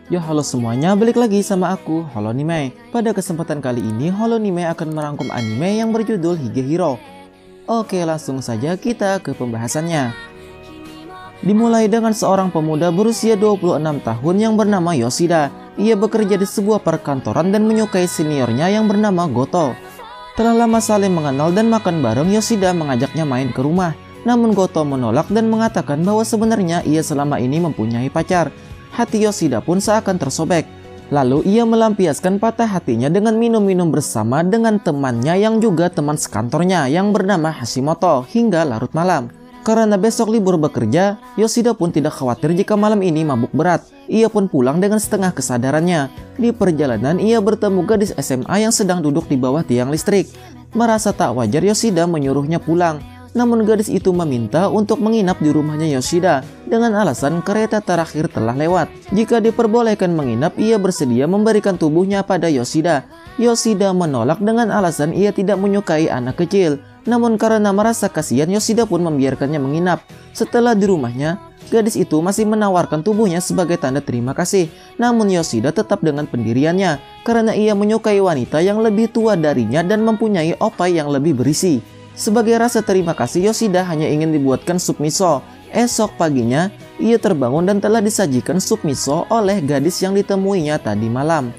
Yo halo semuanya, balik lagi sama aku, Holonime. Pada kesempatan kali ini, Holonime akan merangkum anime yang berjudul Higehiro. Oke, langsung saja kita ke pembahasannya. Dimulai dengan seorang pemuda berusia 26 tahun yang bernama Yoshida. Ia bekerja di sebuah perkantoran dan menyukai seniornya yang bernama Goto. Telah lama saling mengenal dan makan bareng, Yoshida mengajaknya main ke rumah. Namun Goto menolak dan mengatakan bahwa sebenarnya ia selama ini mempunyai pacar. Hati Yoshida pun seakan tersobek. Lalu ia melampiaskan patah hatinya dengan minum-minum bersama dengan temannya yang juga teman sekantornya yang bernama Hashimoto hingga larut malam. Karena besok libur bekerja, Yoshida pun tidak khawatir jika malam ini mabuk berat. Ia pun pulang dengan setengah kesadarannya. Di perjalanan ia bertemu gadis SMA yang sedang duduk di bawah tiang listrik. Merasa tak wajar, Yoshida menyuruhnya pulang. Namun gadis itu meminta untuk menginap di rumahnya Yoshida dengan alasan kereta terakhir telah lewat. Jika diperbolehkan menginap, ia bersedia memberikan tubuhnya pada Yoshida. Yoshida menolak dengan alasan ia tidak menyukai anak kecil. Namun karena merasa kasihan, Yoshida pun membiarkannya menginap. Setelah di rumahnya, gadis itu masih menawarkan tubuhnya sebagai tanda terima kasih. Namun Yoshida tetap dengan pendiriannya karena ia menyukai wanita yang lebih tua darinya dan mempunyai opai yang lebih berisi. Sebagai rasa terima kasih, Yoshida hanya ingin dibuatkan sup miso. Esok paginya, ia terbangun dan telah disajikan sup miso oleh gadis yang ditemuinya tadi malam.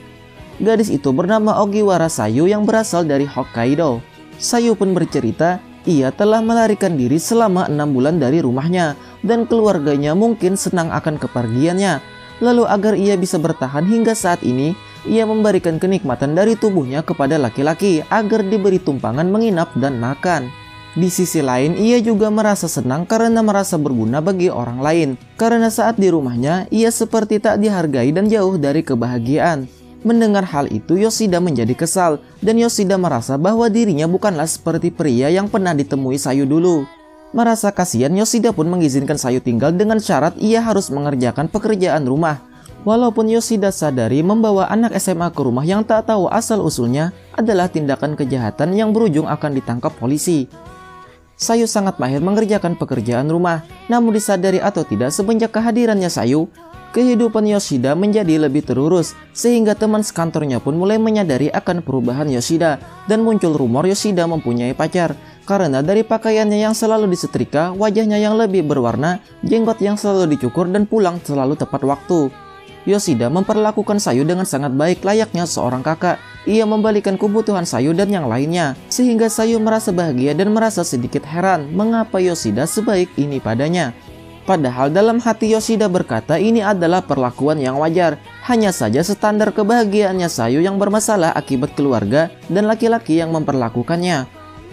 Gadis itu bernama Ogiwara Sayu yang berasal dari Hokkaido. Sayu pun bercerita, ia telah melarikan diri selama 6 bulan dari rumahnya dan keluarganya mungkin senang akan kepergiannya. Lalu agar ia bisa bertahan hingga saat ini, ia memberikan kenikmatan dari tubuhnya kepada laki-laki agar diberi tumpangan menginap dan makan. Di sisi lain, ia juga merasa senang karena merasa berguna bagi orang lain. Karena saat di rumahnya, ia seperti tak dihargai dan jauh dari kebahagiaan. Mendengar hal itu, Yoshida menjadi kesal dan Yoshida merasa bahwa dirinya bukanlah seperti pria yang pernah ditemui Sayu dulu. Merasa kasihan, Yoshida pun mengizinkan Sayu tinggal dengan syarat ia harus mengerjakan pekerjaan rumah. Walaupun Yoshida sadari membawa anak SMA ke rumah yang tak tahu asal-usulnya adalah tindakan kejahatan yang berujung akan ditangkap polisi. Sayu sangat mahir mengerjakan pekerjaan rumah, namun disadari atau tidak semenjak kehadirannya Sayu, kehidupan Yoshida menjadi lebih terurus, sehingga teman sekantornya pun mulai menyadari akan perubahan Yoshida dan muncul rumor Yoshida mempunyai pacar. Karena dari pakaiannya yang selalu disetrika, wajahnya yang lebih berwarna, jenggot yang selalu dicukur dan pulang selalu tepat waktu. Yoshida memperlakukan Sayu dengan sangat baik layaknya seorang kakak. Ia membalikan kebutuhan Sayu dan yang lainnya, sehingga Sayu merasa bahagia dan merasa sedikit heran mengapa Yoshida sebaik ini padanya. Padahal dalam hati Yoshida berkata ini adalah perlakuan yang wajar. Hanya saja standar kebahagiaannya Sayu yang bermasalah akibat keluarga dan laki-laki yang memperlakukannya.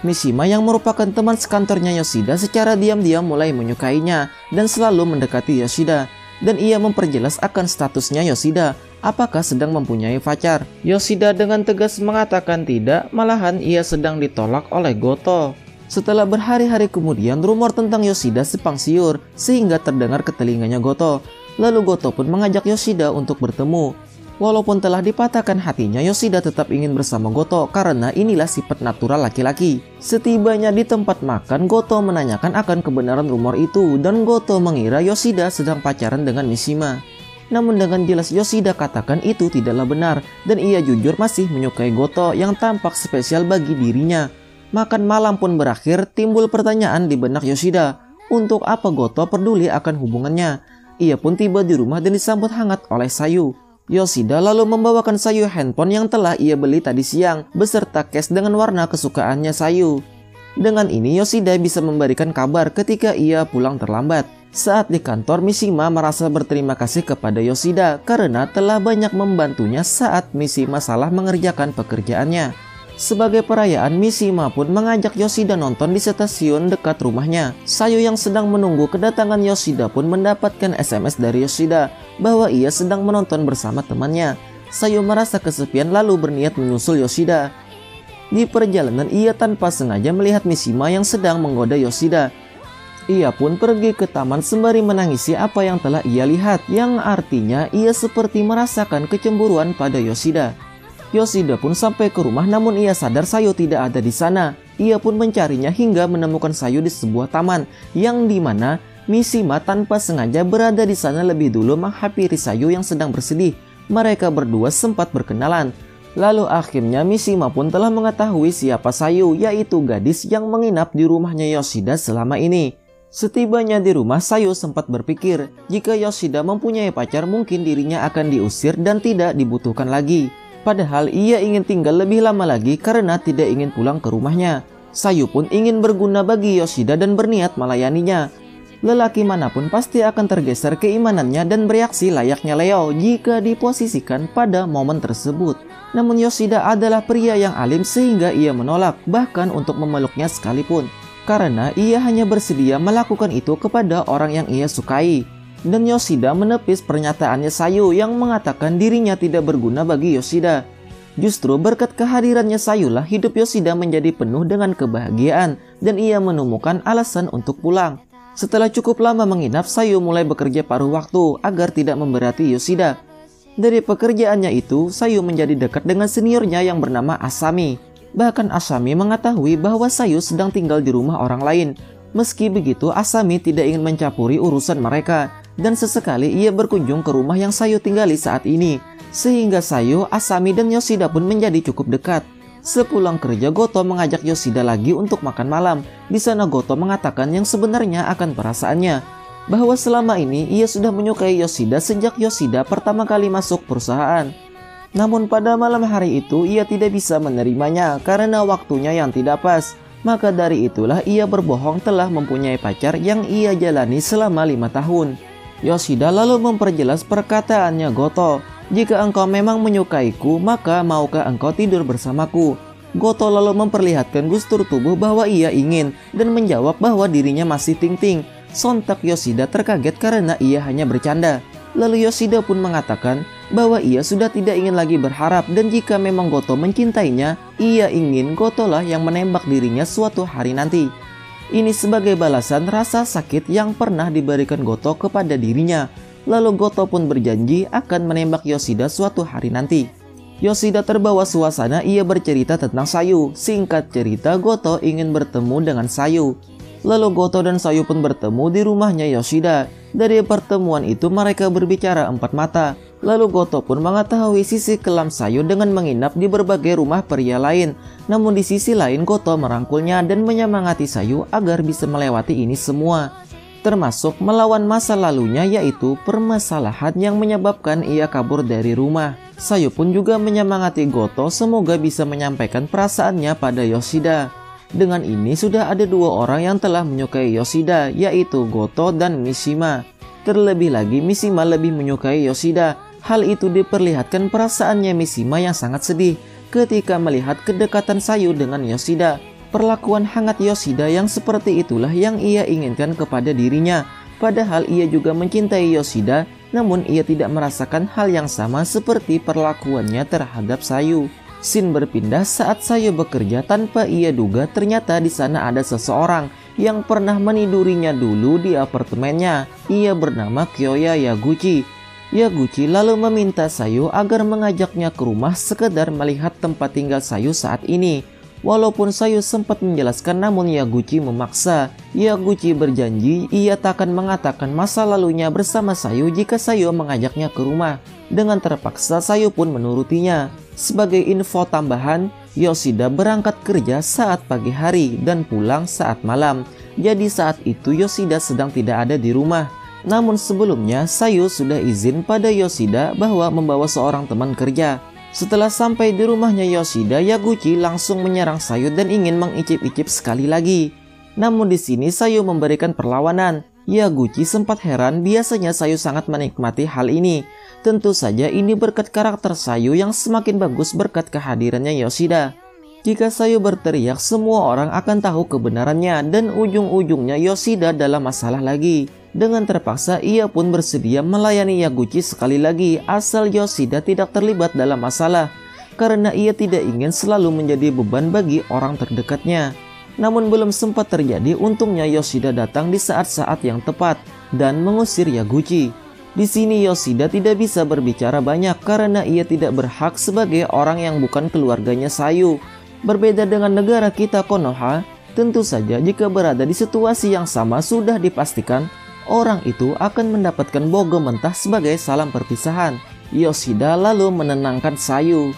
Mishima yang merupakan teman sekantornya Yoshida secara diam-diam mulai menyukainya dan selalu mendekati Yoshida. Dan ia memperjelas akan statusnya Yoshida, apakah sedang mempunyai pacar. Yoshida dengan tegas mengatakan tidak, malahan ia sedang ditolak oleh Goto. Setelah berhari-hari kemudian, rumor tentang Yoshida simpang siur sehingga terdengar ke telinganya Goto. Lalu Goto pun mengajak Yoshida untuk bertemu. Walaupun telah dipatahkan hatinya, Yoshida tetap ingin bersama Goto karena inilah sifat natural laki-laki. Setibanya di tempat makan, Goto menanyakan akan kebenaran rumor itu dan Goto mengira Yoshida sedang pacaran dengan Mishima. Namun dengan jelas Yoshida katakan itu tidaklah benar dan ia jujur masih menyukai Goto yang tampak spesial bagi dirinya. Makan malam pun berakhir, timbul pertanyaan di benak Yoshida. Untuk apa Goto peduli akan hubungannya? Ia pun tiba di rumah dan disambut hangat oleh Sayu. Yoshida lalu membawakan Sayu handphone yang telah ia beli tadi siang beserta case dengan warna kesukaannya Sayu. Dengan ini Yoshida bisa memberikan kabar ketika ia pulang terlambat. Saat di kantor, Mishima merasa berterima kasih kepada Yoshida karena telah banyak membantunya saat Mishima salah mengerjakan pekerjaannya. Sebagai perayaan, Mishima pun mengajak Yoshida nonton di stasiun dekat rumahnya. Sayu yang sedang menunggu kedatangan Yoshida pun mendapatkan SMS dari Yoshida bahwa ia sedang menonton bersama temannya. Sayu merasa kesepian lalu berniat menyusul Yoshida. Di perjalanan ia tanpa sengaja melihat Mishima yang sedang menggoda Yoshida. Ia pun pergi ke taman sembari menangisi apa yang telah ia lihat, yang artinya ia seperti merasakan kecemburuan pada Yoshida. Yoshida pun sampai ke rumah namun ia sadar Sayu tidak ada di sana. Ia pun mencarinya hingga menemukan Sayu di sebuah taman yang dimana Mishima tanpa sengaja berada di sana lebih dulu menghampiri Sayu yang sedang bersedih. Mereka berdua sempat berkenalan. Lalu akhirnya Mishima pun telah mengetahui siapa Sayu, yaitu gadis yang menginap di rumahnya Yoshida selama ini. Setibanya di rumah, Sayu sempat berpikir jika Yoshida mempunyai pacar mungkin dirinya akan diusir dan tidak dibutuhkan lagi. Padahal ia ingin tinggal lebih lama lagi karena tidak ingin pulang ke rumahnya. Sayu pun ingin berguna bagi Yoshida dan berniat melayaninya. Lelaki manapun pasti akan tergeser keimanannya dan bereaksi layaknya Leo jika diposisikan pada momen tersebut. Namun Yoshida adalah pria yang alim sehingga ia menolak bahkan untuk memeluknya sekalipun. Karena ia hanya bersedia melakukan itu kepada orang yang ia sukai. Dan Yoshida menepis pernyataannya Sayu yang mengatakan dirinya tidak berguna bagi Yoshida. Justru berkat kehadirannya Sayu lah hidup Yoshida menjadi penuh dengan kebahagiaan dan ia menemukan alasan untuk pulang. Setelah cukup lama menginap, Sayu mulai bekerja paruh waktu agar tidak memberati Yoshida. Dari pekerjaannya itu, Sayu menjadi dekat dengan seniornya yang bernama Asami. Bahkan Asami mengetahui bahwa Sayu sedang tinggal di rumah orang lain. Meski begitu, Asami tidak ingin mencampuri urusan mereka. Dan sesekali ia berkunjung ke rumah yang Sayu tinggali saat ini. Sehingga Sayu, Asami, dan Yoshida pun menjadi cukup dekat. Sepulang kerja, Goto mengajak Yoshida lagi untuk makan malam. Di sana Goto mengatakan yang sebenarnya akan perasaannya, bahwa selama ini ia sudah menyukai Yoshida sejak Yoshida pertama kali masuk perusahaan. Namun pada malam hari itu ia tidak bisa menerimanya karena waktunya yang tidak pas. Maka dari itulah ia berbohong telah mempunyai pacar yang ia jalani selama 5 tahun. Yoshida lalu memperjelas perkataannya Goto. Jika engkau memang menyukaiku, maka maukah engkau tidur bersamaku? Goto lalu memperlihatkan gustur tubuh bahwa ia ingin dan menjawab bahwa dirinya masih ting-ting. Sontak Yoshida terkaget karena ia hanya bercanda. Lalu Yoshida pun mengatakan bahwa ia sudah tidak ingin lagi berharap dan jika memang Goto mencintainya, ia ingin Goto lah yang menembak dirinya suatu hari nanti. Ini sebagai balasan rasa sakit yang pernah diberikan Goto kepada dirinya. Lalu Goto pun berjanji akan menembak Yoshida suatu hari nanti. Yoshida terbawa suasana, ia bercerita tentang Sayu. Singkat cerita, Goto ingin bertemu dengan Sayu. Lalu Goto dan Sayu pun bertemu di rumahnya Yoshida. Dari pertemuan itu mereka berbicara empat mata. Lalu Goto pun mengetahui sisi kelam Sayu dengan menginap di berbagai rumah pria lain. Namun di sisi lain Goto merangkulnya dan menyemangati Sayu agar bisa melewati ini semua. Termasuk melawan masa lalunya yaitu permasalahan yang menyebabkan ia kabur dari rumah. Sayu pun juga menyemangati Goto semoga bisa menyampaikan perasaannya pada Yoshida. Dengan ini sudah ada 2 orang yang telah menyukai Yoshida yaitu Goto dan Mishima. Terlebih lagi Mishima lebih menyukai Yoshida. Hal itu diperlihatkan perasaannya Mishima yang sangat sedih ketika melihat kedekatan Sayu dengan Yoshida. Perlakuan hangat Yoshida yang seperti itulah yang ia inginkan kepada dirinya. Padahal ia juga mencintai Yoshida, namun ia tidak merasakan hal yang sama seperti perlakuannya terhadap Sayu. Scene berpindah saat Sayu bekerja tanpa ia duga ternyata di sana ada seseorang yang pernah menidurinya dulu di apartemennya. Ia bernama Kyoya Yaguchi. Yaguchi lalu meminta Sayu agar mengajaknya ke rumah sekedar melihat tempat tinggal Sayu saat ini. Walaupun Sayu sempat menjelaskan namun Yaguchi memaksa. Yaguchi berjanji ia takkan mengatakan masa lalunya bersama Sayu jika Sayu mengajaknya ke rumah. Dengan terpaksa Sayu pun menurutinya. Sebagai info tambahan, Yoshida berangkat kerja saat pagi hari dan pulang saat malam. Jadi saat itu Yoshida sedang tidak ada di rumah. Namun sebelumnya Sayu sudah izin pada Yoshida bahwa membawa seorang teman kerja. Setelah sampai di rumahnya Yoshida, Yaguchi langsung menyerang Sayu dan ingin mengicip-icip sekali lagi. Namun di sini Sayu memberikan perlawanan. Yaguchi sempat heran, biasanya Sayu sangat menikmati hal ini. Tentu saja ini berkat karakter Sayu yang semakin bagus berkat kehadirannya Yoshida. Jika Sayu berteriak, semua orang akan tahu kebenarannya dan ujung-ujungnya Yoshida dalam masalah lagi. Dengan terpaksa ia pun bersedia melayani Yaguchi sekali lagi asal Yoshida tidak terlibat dalam masalah. Karena ia tidak ingin selalu menjadi beban bagi orang terdekatnya. Namun belum sempat terjadi, untungnya Yoshida datang di saat-saat yang tepat dan mengusir Yaguchi. Di sini Yoshida tidak bisa berbicara banyak karena ia tidak berhak sebagai orang yang bukan keluarganya Sayu. Berbeda dengan negara kita Konoha, tentu saja jika berada di situasi yang sama sudah dipastikan orang itu akan mendapatkan bogo mentah sebagai salam perpisahan. Yoshida lalu menenangkan Sayu.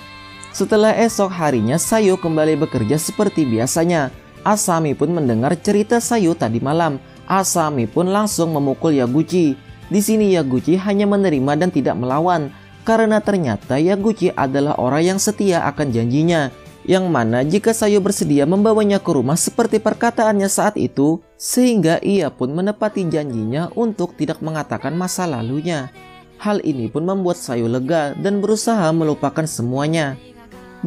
Setelah esok harinya, Sayu kembali bekerja seperti biasanya. Asami pun mendengar cerita Sayu tadi malam. Asami pun langsung memukul Yaguchi. Di sini Yaguchi hanya menerima dan tidak melawan, karena ternyata Yaguchi adalah orang yang setia akan janjinya. Yang mana jika Sayu bersedia membawanya ke rumah seperti perkataannya saat itu, sehingga ia pun menepati janjinya untuk tidak mengatakan masa lalunya. Hal ini pun membuat Sayu lega dan berusaha melupakan semuanya.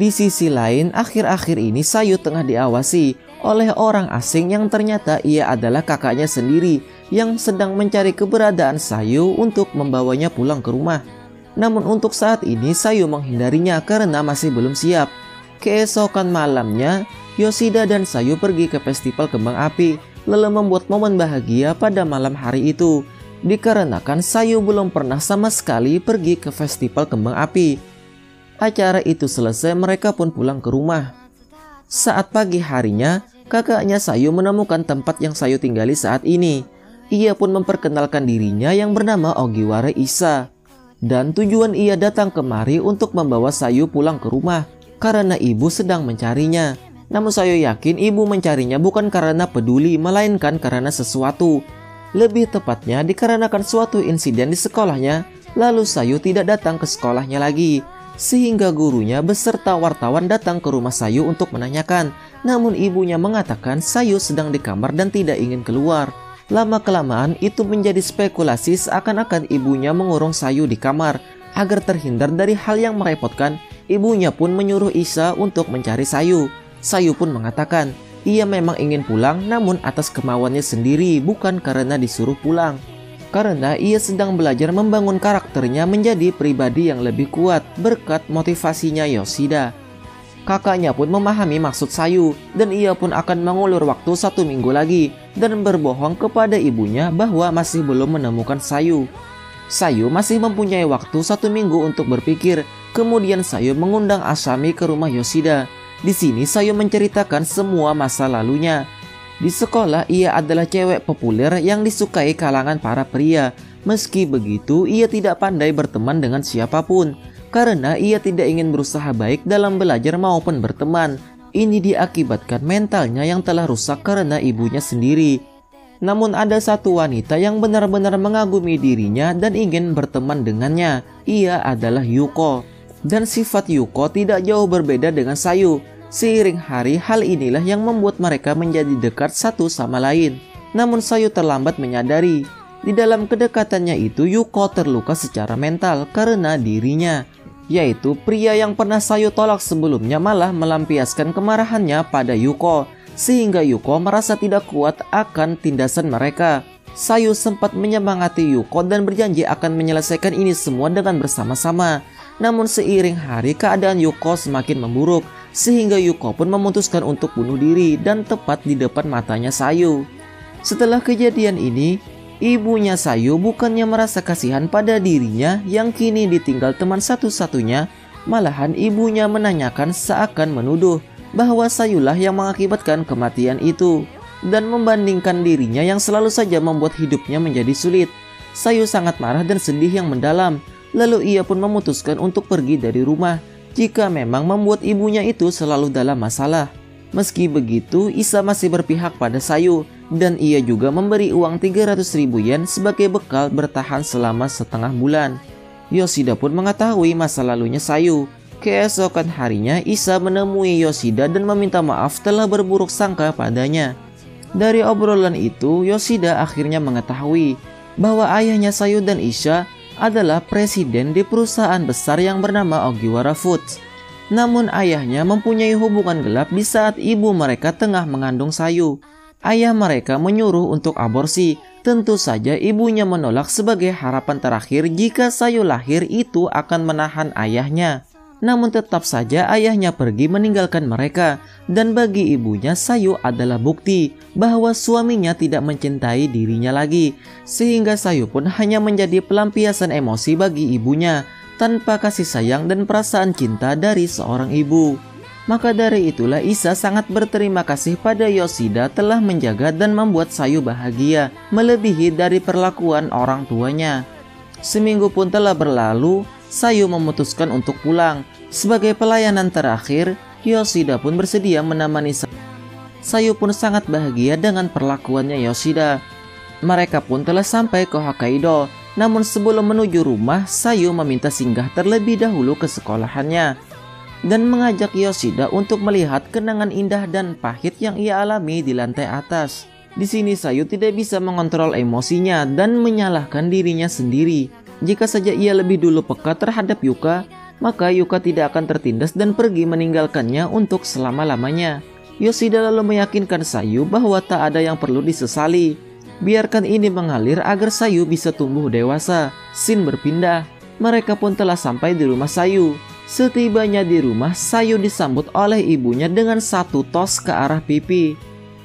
Di sisi lain, akhir-akhir ini Sayu tengah diawasi oleh orang asing yang ternyata ia adalah kakaknya sendiri yang sedang mencari keberadaan Sayu untuk membawanya pulang ke rumah. Namun untuk saat ini Sayu menghindarinya karena masih belum siap. Keesokan malamnya, Yoshida dan Sayu pergi ke festival kembang api, lalu membuat momen bahagia pada malam hari itu. Dikarenakan Sayu belum pernah sama sekali pergi ke festival kembang api. Acara itu selesai, mereka pun pulang ke rumah. Saat pagi harinya, kakaknya Sayu menemukan tempat yang Sayu tinggali saat ini. Ia pun memperkenalkan dirinya yang bernama Ogiwara Isa. Dan tujuan ia datang kemari untuk membawa Sayu pulang ke rumah karena ibu sedang mencarinya. Namun Sayu yakin ibu mencarinya bukan karena peduli, melainkan karena sesuatu. Lebih tepatnya dikarenakan suatu insiden di sekolahnya, lalu Sayu tidak datang ke sekolahnya lagi. Sehingga gurunya beserta wartawan datang ke rumah Sayu untuk menanyakan. Namun ibunya mengatakan Sayu sedang di kamar dan tidak ingin keluar. Lama-kelamaan itu menjadi spekulasi seakan-akan ibunya mengurung Sayu di kamar. Agar terhindar dari hal yang merepotkan, ibunya pun menyuruh Isa untuk mencari Sayu. Sayu pun mengatakan ia memang ingin pulang, namun atas kemauannya sendiri, bukan karena disuruh pulang. Karena ia sedang belajar membangun karakternya menjadi pribadi yang lebih kuat berkat motivasinya Yoshida. Kakaknya pun memahami maksud Sayu dan ia pun akan mengulur waktu 1 minggu lagi dan berbohong kepada ibunya bahwa masih belum menemukan Sayu. Sayu masih mempunyai waktu 1 minggu untuk berpikir. Kemudian Sayu mengundang Asami ke rumah Yoshida. Di sini Sayu menceritakan semua masa lalunya. Di sekolah ia adalah cewek populer yang disukai kalangan para pria. Meski begitu ia tidak pandai berteman dengan siapapun karena ia tidak ingin berusaha baik dalam belajar maupun berteman. Ini diakibatkan mentalnya yang telah rusak karena ibunya sendiri. Namun ada satu wanita yang benar-benar mengagumi dirinya dan ingin berteman dengannya. Ia adalah Yuko. Dan sifat Yuko tidak jauh berbeda dengan Sayu. Seiring hari, hal inilah yang membuat mereka menjadi dekat satu sama lain. Namun Sayu terlambat menyadari, di dalam kedekatannya itu Yuko terluka secara mental karena dirinya, yaitu pria yang pernah Sayu tolak sebelumnya malah melampiaskan kemarahannya pada Yuko, sehingga Yuko merasa tidak kuat akan tindasan mereka. Sayu sempat menyemangati Yuko dan berjanji akan menyelesaikan ini semua dengan bersama-sama. Namun seiring hari, keadaan Yuko semakin memburuk, sehingga Yuko pun memutuskan untuk bunuh diri dan tepat di depan matanya Sayu. Setelah kejadian ini, ibunya Sayu bukannya merasa kasihan pada dirinya yang kini ditinggal teman satu-satunya, malahan ibunya menanyakan seakan menuduh bahwa Sayulah yang mengakibatkan kematian itu dan membandingkan dirinya yang selalu saja membuat hidupnya menjadi sulit. Sayu sangat marah dan sedih yang mendalam. Lalu ia pun memutuskan untuk pergi dari rumah jika memang membuat ibunya itu selalu dalam masalah. Meski begitu, Isa masih berpihak pada Sayu dan ia juga memberi uang 300.000 yen sebagai bekal bertahan selama setengah bulan. Yoshida pun mengetahui masa lalunya Sayu. Keesokan harinya, Isa menemui Yoshida dan meminta maaf telah berburuk sangka padanya. Dari obrolan itu, Yoshida akhirnya mengetahui bahwa ayahnya Sayu dan Isa adalah presiden di perusahaan besar yang bernama Ogiwara Foods. Namun ayahnya mempunyai hubungan gelap di saat ibu mereka tengah mengandung Sayu. Ayah mereka menyuruh untuk aborsi. Tentu saja ibunya menolak sebagai harapan terakhir jika Sayu lahir itu akan menahan ayahnya. Namun tetap saja ayahnya pergi meninggalkan mereka, dan bagi ibunya Sayu adalah bukti bahwa suaminya tidak mencintai dirinya lagi, sehingga Sayu pun hanya menjadi pelampiasan emosi bagi ibunya tanpa kasih sayang dan perasaan cinta dari seorang ibu. Maka dari itulah Isa sangat berterima kasih pada Yoshida telah menjaga dan membuat Sayu bahagia, melebihi dari perlakuan orang tuanya. Seminggu pun telah berlalu, Sayu memutuskan untuk pulang. Sebagai pelayanan terakhir, Yoshida pun bersedia menemani Sayu. Sayu pun sangat bahagia dengan perlakuannya Yoshida. Mereka pun telah sampai ke Hokkaido. Namun sebelum menuju rumah, Sayu meminta singgah terlebih dahulu ke sekolahannya dan mengajak Yoshida untuk melihat kenangan indah dan pahit yang ia alami di lantai atas. Di sini Sayu tidak bisa mengontrol emosinya dan menyalahkan dirinya sendiri. Jika saja ia lebih dulu peka terhadap Yuka, maka Yuka tidak akan tertindas dan pergi meninggalkannya untuk selama-lamanya. Yoshida lalu meyakinkan Sayu bahwa tak ada yang perlu disesali. Biarkan ini mengalir agar Sayu bisa tumbuh dewasa. Scene berpindah. Mereka pun telah sampai di rumah Sayu. Setibanya di rumah, Sayu disambut oleh ibunya dengan satu tos ke arah pipi.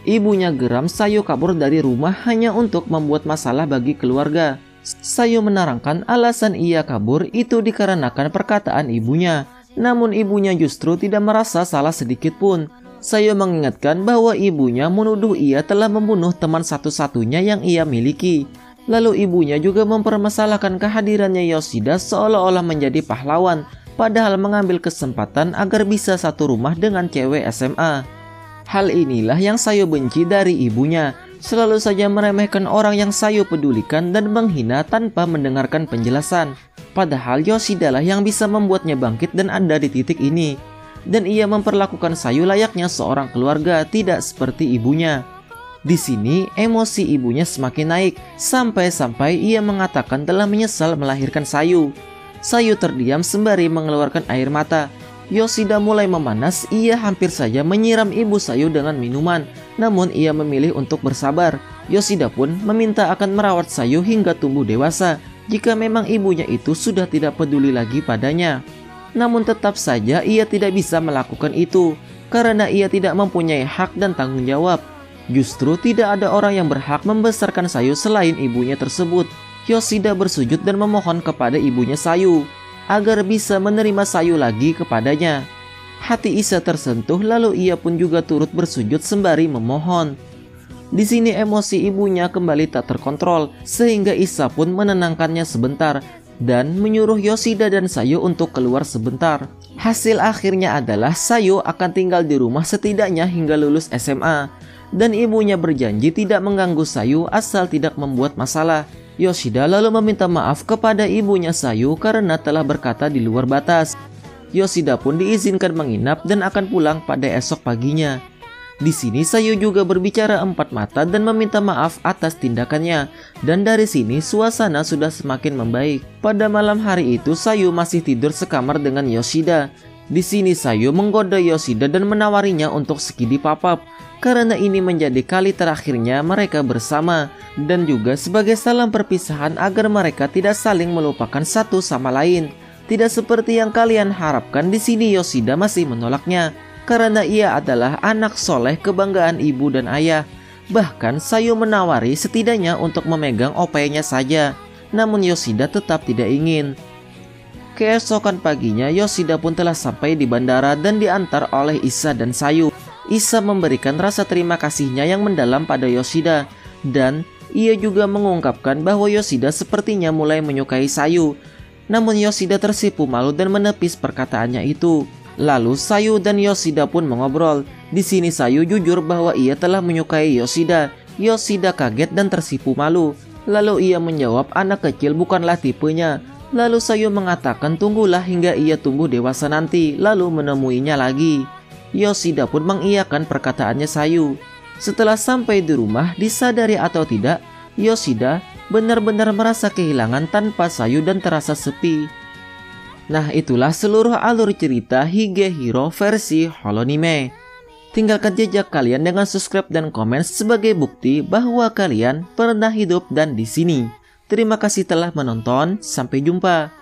Ibunya geram Sayu kabur dari rumah hanya untuk membuat masalah bagi keluarga. Sayu menerangkan alasan ia kabur itu dikarenakan perkataan ibunya. Namun ibunya justru tidak merasa salah sedikit pun. Sayu mengingatkan bahwa ibunya menuduh ia telah membunuh teman satu-satunya yang ia miliki. Lalu ibunya juga mempermasalahkan kehadirannya Yoshida seolah-olah menjadi pahlawan, padahal mengambil kesempatan agar bisa satu rumah dengan cewek SMA. Hal inilah yang Sayu benci dari ibunya. Selalu saja meremehkan orang yang Sayu pedulikan dan menghina tanpa mendengarkan penjelasan. Padahal Yoshida lah yang bisa membuatnya bangkit dan ada di titik ini. Dan ia memperlakukan Sayu layaknya seorang keluarga, tidak seperti ibunya. Di sini emosi ibunya semakin naik, sampai-sampai ia mengatakan telah menyesal melahirkan Sayu. Sayu terdiam sembari mengeluarkan air mata. Yoshida mulai memanas, ia hampir saja menyiram ibu Sayu dengan minuman. Namun ia memilih untuk bersabar. Yoshida pun meminta akan merawat Sayu hingga tumbuh dewasa, jika memang ibunya itu sudah tidak peduli lagi padanya. Namun tetap saja ia tidak bisa melakukan itu, karena ia tidak mempunyai hak dan tanggung jawab. Justru tidak ada orang yang berhak membesarkan Sayu selain ibunya tersebut. Yoshida bersujud dan memohon kepada ibunya Sayu agar bisa menerima Sayu lagi kepadanya. Hati Isa tersentuh, lalu ia pun juga turut bersujud sembari memohon. Di sini emosi ibunya kembali tak terkontrol, sehingga Isa pun menenangkannya sebentar dan menyuruh Yoshida dan Sayu untuk keluar sebentar. Hasil akhirnya adalah Sayu akan tinggal di rumah setidaknya hingga lulus SMA, dan ibunya berjanji tidak mengganggu Sayu asal tidak membuat masalah. Yoshida lalu meminta maaf kepada ibunya Sayu karena telah berkata di luar batas. Yoshida pun diizinkan menginap dan akan pulang pada esok paginya. Di sini Sayu juga berbicara empat mata dan meminta maaf atas tindakannya. Dan dari sini suasana sudah semakin membaik. Pada malam hari itu Sayu masih tidur sekamar dengan Yoshida. Di sini Sayu menggoda Yoshida dan menawarinya untuk skidi pop-up, karena ini menjadi kali terakhirnya mereka bersama, dan juga sebagai salam perpisahan agar mereka tidak saling melupakan satu sama lain. Tidak seperti yang kalian harapkan, di sini Yoshida masih menolaknya, karena ia adalah anak soleh kebanggaan ibu dan ayah. Bahkan Sayu menawari setidaknya untuk memegang openya saja, namun Yoshida tetap tidak ingin. Keesokan paginya Yoshida pun telah sampai di bandara dan diantar oleh Isa dan Sayu. Isa memberikan rasa terima kasihnya yang mendalam pada Yoshida, dan ia juga mengungkapkan bahwa Yoshida sepertinya mulai menyukai Sayu. Namun Yoshida tersipu malu dan menepis perkataannya itu. Lalu Sayu dan Yoshida pun mengobrol. Di sini Sayu jujur bahwa ia telah menyukai Yoshida. Yoshida kaget dan tersipu malu. Lalu ia menjawab anak kecil bukanlah tipenya. Lalu Sayu mengatakan tunggulah hingga ia tumbuh dewasa nanti, lalu menemuinya lagi. Yoshida pun mengiyakan perkataannya Sayu. Setelah sampai di rumah, disadari atau tidak, Yoshida benar-benar merasa kehilangan tanpa Sayu dan terasa sepi. Nah, itulah seluruh alur cerita Higehiro versi Holonime. Tinggalkan jejak kalian dengan subscribe dan komen sebagai bukti bahwa kalian pernah hidup dan di sini. Terima kasih telah menonton, sampai jumpa.